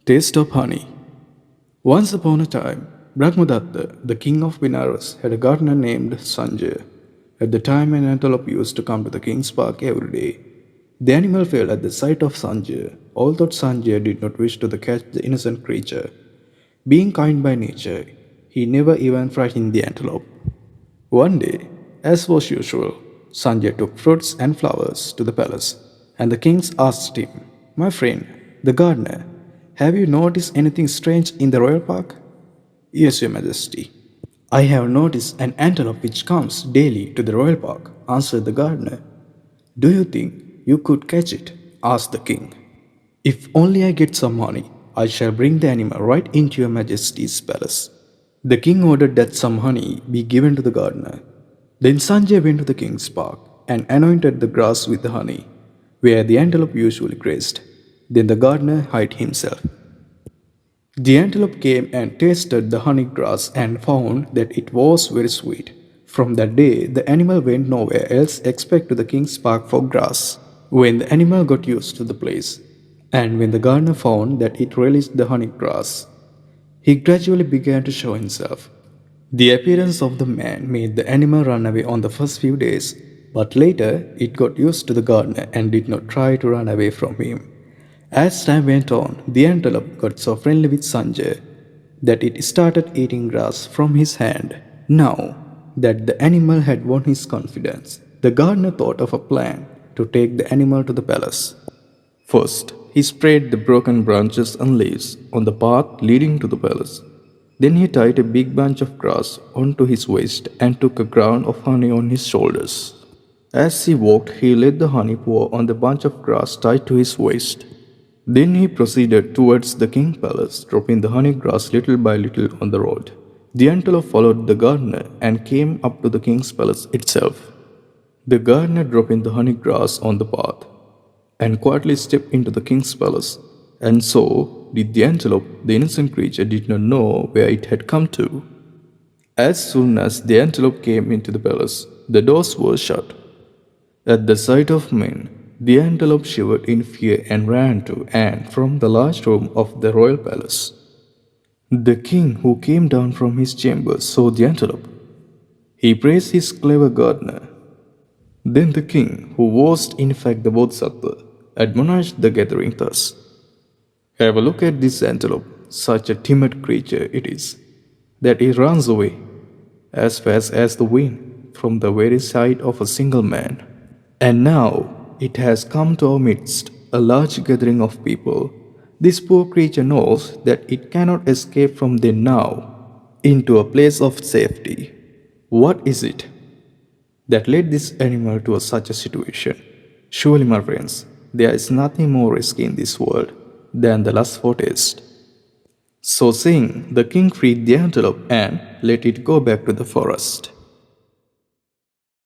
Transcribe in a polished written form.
Taste of honey. Once upon a time, Brahmadatta, the king of Benares, had a gardener named Sanjay. At the time, an antelope used to come to the king's park every day. The animal fell at the sight of Sanjay, although Sanjay did not wish to catch the innocent creature. Being kind by nature, he never even frightened the antelope. One day, as was usual, Sanjay took fruits and flowers to the palace, and the king asked him, "My friend, the gardener, have you noticed anything strange in the royal park?" "Yes, Your Majesty. I have noticed an antelope which comes daily to the royal park," answered the gardener. "Do you think you could catch it?" asked the king. "If only I get some money, I shall bring the animal right into Your Majesty's palace." The king ordered that some honey be given to the gardener. Then Sanjay went to the king's park and anointed the grass with the honey, where the antelope usually grazed. Then the gardener hid himself. The antelope came and tasted the honey grass and found that it was very sweet. From that day, the animal went nowhere else except to the king's park for grass. When the animal got used to the place, and when the gardener found that it relished the honey grass, he gradually began to show himself. The appearance of the man made the animal run away on the first few days, but later it got used to the gardener and did not try to run away from him. As time went on, the antelope got so friendly with Sanjay that it started eating grass from his hand. Now that the animal had won his confidence, the gardener thought of a plan to take the animal to the palace. First, he spread the broken branches and leaves on the path leading to the palace. Then he tied a big bunch of grass onto his waist and took a ground of honey on his shoulders. As he walked, he let the honey pour on the bunch of grass tied to his waist. Then he proceeded towards the king's palace, dropping the honey grass little by little on the road. The antelope followed the gardener and came up to the king's palace itself. The gardener dropped the honey grass on the path and quietly stepped into the king's palace. And so did the antelope. The innocent creature did not know where it had come to. As soon as the antelope came into the palace, the doors were shut. At the sight of men, the antelope shivered in fear and ran to and from the large room of the royal palace. The king, who came down from his chamber, saw the antelope. He praised his clever gardener. Then the king, who was in fact the Bodhisattva, admonished the gathering thus: "Have a look at this antelope. Such a timid creature it is, that it runs away as fast as the wind from the very sight of a single man. And now it has come to our midst, a large gathering of people. This poor creature knows that it cannot escape from them now into a place of safety. What is it that led this animal to such a situation? Surely, my friends, there is nothing more risky in this world than the lust for taste." So saying, the king freed the antelope and let it go back to the forest.